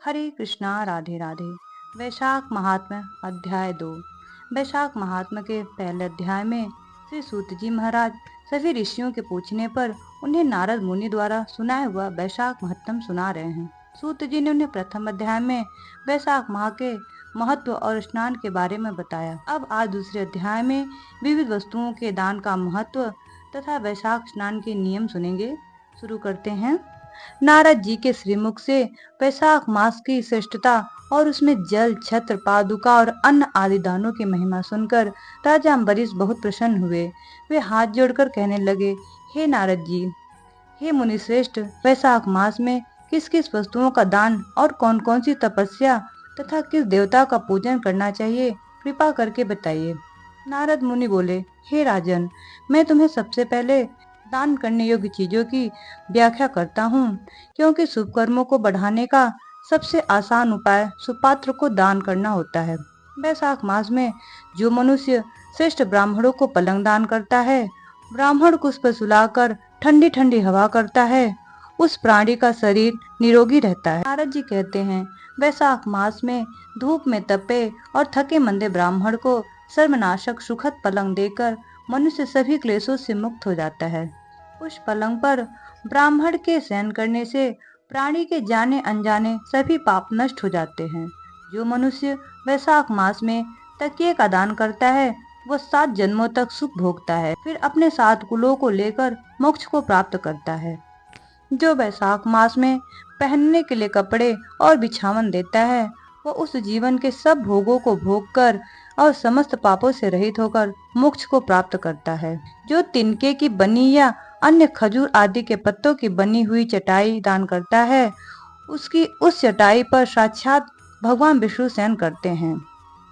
हरे कृष्णा राधे राधे। वैशाख महात्म्य अध्याय 2। वैशाख महात्म्य के पहले अध्याय में श्री सूत जी महाराज सभी ऋषियों के पूछने पर उन्हें नारद मुनि द्वारा सुनाया हुआ वैशाख महत्म सुना रहे हैं। सूत जी ने उन्हें प्रथम अध्याय में वैशाख माह के महत्व और स्नान के बारे में बताया। अब आज दूसरे अध्याय में विविध वस्तुओं के दान का महत्व तथा वैशाख स्नान के नियम सुनेंगे। शुरू करते हैं। नारद जी के श्रीमुख से वैशाख मास की श्रेष्ठता और उसमें जल, छत्र, पादुका और अन्न आदि दानों की महिमा सुनकर राजा अम्बरीश बहुत प्रसन्न हुए। वे हाथ जोड़कर कहने लगे, हे नारद जी, हे मुनिश्रेष्ठ, वैशाख मास में किस किस वस्तुओं का दान और कौन कौन सी तपस्या तथा किस देवता का पूजन करना चाहिए, कृपा करके बताइए। नारद मुनि बोले, हे राजन, मैं तुम्हें सबसे पहले दान करने योग्य चीजों की व्याख्या करता हूँ, क्योंकि शुभ कर्मों को बढ़ाने का सबसे आसान उपाय सुपात्र को दान करना होता है। वैशाख मास में जो मनुष्य श्रेष्ठ ब्राह्मणों को पलंग दान करता है, ब्राह्मण को उस पर सुलाकर ठंडी ठंडी हवा करता है, उस प्राणी का शरीर निरोगी रहता है। नारद जी कहते हैं, वैशाख मास में धूप में तपे और थके मंदे ब्राह्मण को सर्वनाशक सुखद पलंग देकर मनुष्य सभी क्लेशों से मुक्त हो जाता है। उस पलंग पर ब्राह्मण के शयन करने से प्राणी के जाने अनजाने सभी पाप नष्ट हो जाते हैं। जो मनुष्य वैशाख मास में तकिए का दान करता है, वो 7 जन्मों तक सुख भोगता है, फिर अपने 7 कुलों को लेकर मोक्ष को प्राप्त करता है। जो वैशाख मास में पहनने के लिए कपड़े और बिछावन देता है, वो उस जीवन के सब भोगों को भोग कर और समस्त पापों से रहित होकर मोक्ष को प्राप्त करता है। जो तिनके की बनी या अन्य खजूर आदि के पत्तों की बनी हुई चटाई दान करता है, उसकी उस चटाई पर साक्षात भगवान विष्णु शयन करते हैं।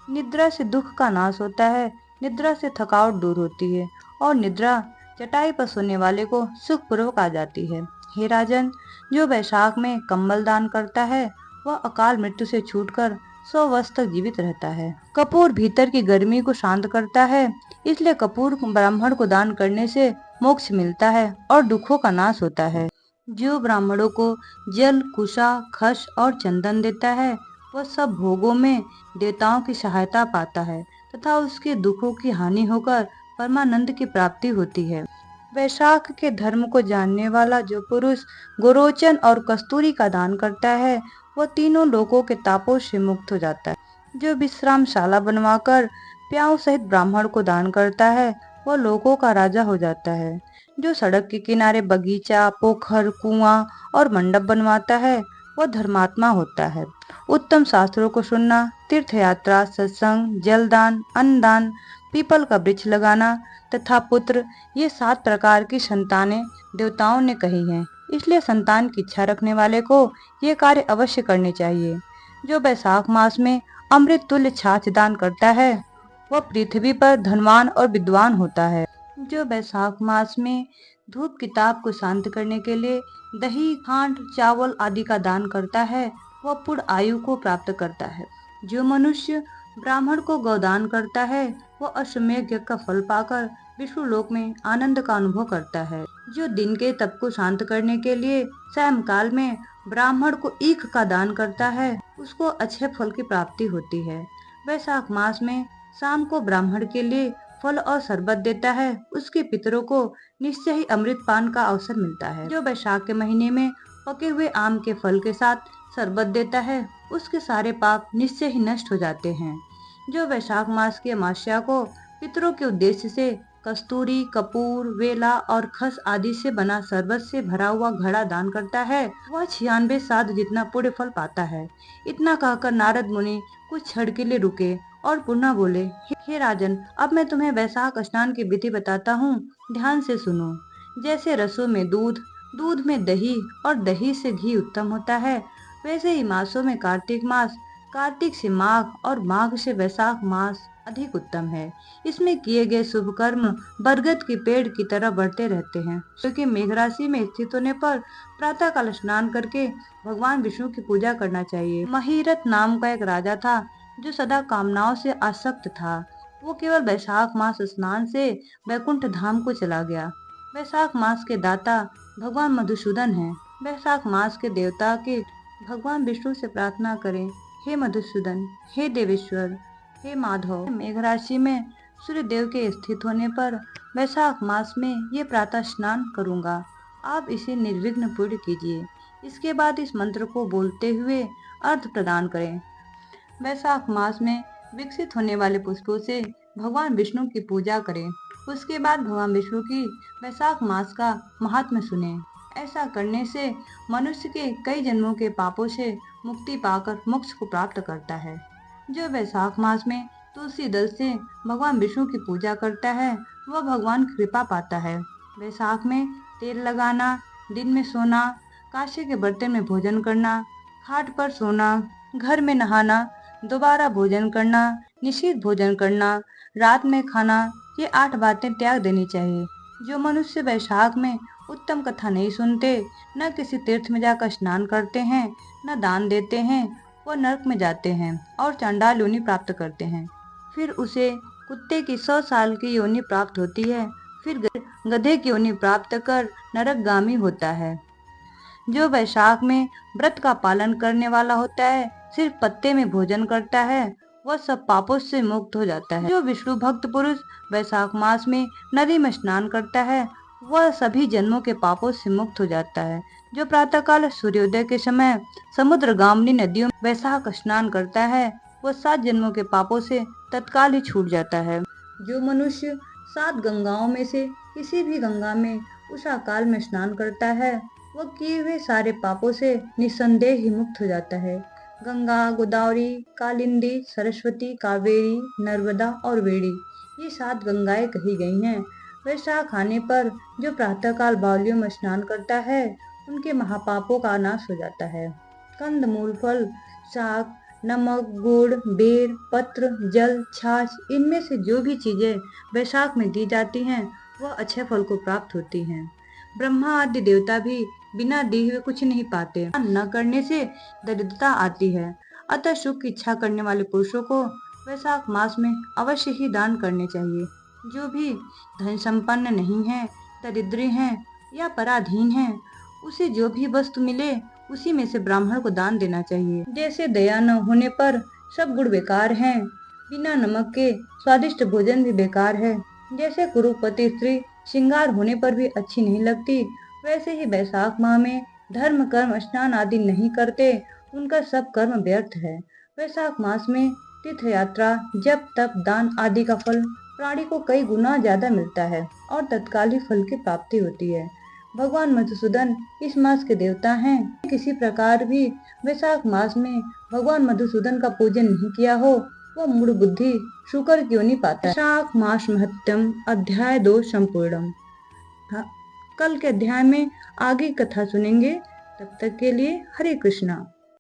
निद्रा से दुख का नाश होता है, निद्रा से थकावट दूर होती है और निद्रा चटाई पर सोने वाले को सुखपूर्वक आ जाती है। हे राजन, जो वैशाख में कंबल दान करता है, वह अकाल मृत्यु से छूटकर 100 वर्ष तक जीवित रहता है। कपूर भीतर की गर्मी को शांत करता है, इसलिए कपूर ब्राह्मण को दान करने से मोक्ष मिलता है और दुखों का नाश होता है। जो ब्राह्मणों को जल, कुशा, खस और चंदन देता है, वह सब भोगों में देवताओं की सहायता पाता है तथा उसके दुखों की हानि होकर परमानंद की प्राप्ति होती है। वैशाख के धर्म को जानने वाला जो पुरुष गोरोचन और कस्तूरी का दान करता है, वह तीनों लोकों के तापों से मुक्त हो जाता है। जो विश्रामशाला बनवाकर प्याऊ सहित ब्राह्मण को दान करता है, वह लोकों का राजा हो जाता है। जो सड़क के किनारे बगीचा, पोखर, कुआं और मंडप बनवाता है, वह धर्मात्मा होता है। उत्तम शास्त्रों को सुनना, तीर्थ यात्रा, सत्संग, जलदान, अन्नदान, पीपल का वृक्ष लगाना तथा पुत्र, ये 7 प्रकार की संतानें देवताओं ने कही हैं। इसलिए संतान की इच्छा रखने वाले को ये कार्य अवश्य करने चाहिए। जो वैशाख मास में अमृत तुल्य छाछ दान करता है, वह पृथ्वी पर धनवान और विद्वान होता है। जो वैशाख मास में धूप की ताप को शांत करने के लिए दही, खांड, चावल आदि का दान करता है, वह पूर्ण आयु को प्राप्त करता है। जो मनुष्य ब्राह्मण को गौदान करता है, वह अश्वमेध यज्ञ का फल पाकर विष्णु लोक में आनंद का अनुभव करता है। जो दिन के तप को शांत करने के लिए सायंकाल में ब्राह्मण को ईख का दान करता है, उसको अच्छे फल की प्राप्ति होती है। वैशाख मास में शाम को ब्राह्मण के लिए फल और शरबत देता है, उसके पितरों को निश्चय ही अमृत पान का अवसर मिलता है। जो वैशाख के महीने में पके हुए आम के फल के साथ शरबत देता है, उसके सारे पाप निश्चय ही नष्ट हो जाते हैं। जो वैशाख मास की अमावस्या को पितरों के उद्देश्य से कस्तूरी, कपूर, वेला और खस आदि से बना शरबत से भरा हुआ घड़ा दान करता है, वह 96 साध जितना पुण्य फल पाता है। इतना कहकर नारद मुनि कुछ क्षण के लिए रुके और पुनः बोले, हे राजन, अब मैं तुम्हें वैशाख स्नान की विधि बताता हूँ, ध्यान से सुनो। जैसे रसों में दूध, दूध में दही और दही से घी उत्तम होता है, वैसे ही मासों में कार्तिक मास, कार्तिक से माघ और माघ से वैशाख मास अधिक उत्तम है। इसमें किए गए शुभ कर्म बरगद के पेड़ की तरह बढ़ते रहते हैं, क्योंकि मेघ राशि में स्थित होने पर प्रातः काल स्नान करके भगवान विष्णु की पूजा करना चाहिए। महीरथ नाम का एक राजा था, जो सदा कामनाओं से आसक्त था। वो केवल वैशाख मास स्नान से वैकुंठ धाम को चला गया। वैशाख मास के दाता भगवान मधुसूदन हैं। वैशाख मास के देवता के भगवान विष्णु से प्रार्थना करें, हे मधुसूदन, हे देवेश्वर, हे माधव। मेघ राशि में सूर्य देव के स्थित होने पर वैशाख मास में ये प्रातः स्नान करूंगा। आप इसे निर्विघ्न पूर्ण कीजिए। इसके बाद इस मंत्र को बोलते हुए अर्घ प्रदान करें। वैशाख मास में विकसित होने वाले पुष्पों से भगवान विष्णु की पूजा करें। उसके बाद भगवान विष्णु की वैशाख मास का महात्म्य सुने। ऐसा करने से मनुष्य के कई जन्मों के पापों से मुक्ति पाकर मोक्ष को प्राप्त करता है। जो वैशाख मास में तुलसी दल से भगवान विष्णु की पूजा करता है वह भगवान की कृपा पाता है। वैशाख में तेल लगाना, दिन में सोना, कांसे के बर्तन में भोजन करना, खाट पर सोना, घर में नहाना, दोबारा भोजन करना, निषिद्ध भोजन करना, रात में खाना, ये 8 बातें त्याग देनी चाहिए। जो मनुष्य वैशाख में उत्तम कथा नहीं सुनते, न किसी तीर्थ में जाकर स्नान करते हैं, न दान देते हैं, वो नरक में जाते हैं और चांडाल योनि प्राप्त करते हैं। फिर उसे कुत्ते की 100 साल की योनि प्राप्त होती है। फिर गधे की योनि प्राप्त कर नरकगामी होता है। जो वैशाख में व्रत का पालन करने वाला होता है, सिर्फ पत्ते में भोजन करता है, वह सब पापों से मुक्त हो जाता है। जो विष्णु भक्त पुरुष वैशाख मास में नदी में स्नान करता है, वह सभी जन्मों के पापों से मुक्त हो जाता है। जो प्रातःकाल सूर्योदय के समय समुद्र गामनी नदियों में वैशाख स्नान करता है, वह 7 जन्मों के पापों से तत्काल ही छूट जाता है। जो मनुष्य 7 गंगाओं में से किसी भी गंगा में उषा काल में स्नान करता है, वह किए हुए सारे पापों से निस्संदेह ही मुक्त हो जाता है। गंगा, गोदावरी, कालिंदी, सरस्वती, कावेरी, नर्मदा और वेणी, ये 7 गंगाएं कही गई हैं। वैशाख आने पर जो प्रातःकाल बावलियों में स्नान करता है, उनके महापापों का नाश हो जाता है। कंद मूल फल, शाक, नमक, गुड़, बेर, पत्र, जल, छाछ, इनमें से जो भी चीजें वैशाख में दी जाती हैं, वह अच्छे फल को प्राप्त होती हैं। ब्रह्मा आदि देवता भी बिना दिए हुए कुछ नहीं पाते। न करने से दरिद्रता आती है। अतः सुख की इच्छा करने वाले पुरुषों को वैशाख मास में अवश्य ही दान करने चाहिए। जो भी धन संपन्न नहीं है, दरिद्र हैं या पराधीन हैं, उसे जो भी वस्तु मिले उसी में से ब्राह्मण को दान देना चाहिए। जैसे दया न होने पर सब गुण बेकार हैं, बिना नमक के स्वादिष्ट भोजन भी बेकार है। जैसे कुरूपति स्त्री श्रृंगार होने पर भी अच्छी नहीं लगती, वैसे ही वैशाख माह में धर्म कर्म स्नान आदि नहीं करते, उनका सब कर्म व्यर्थ है। वैशाख मास में तीर्थ यात्रा, जप, तप, दान आदि का फल प्राणी को कई गुना ज्यादा मिलता है और तत्काल ही फल की प्राप्ति होती है। भगवान मधुसूदन इस मास के देवता हैं। किसी प्रकार भी वैशाख मास में भगवान मधुसूदन का पूजन नहीं किया हो, वो मूढ़ बुद्धि शुकर क्यों नहीं पाता है। वैशाख मास महत्यम अध्याय 2 संपूर्णम। कल के अध्याय में आगे कथा सुनेंगे। तब तक के लिए हरे कृष्णा।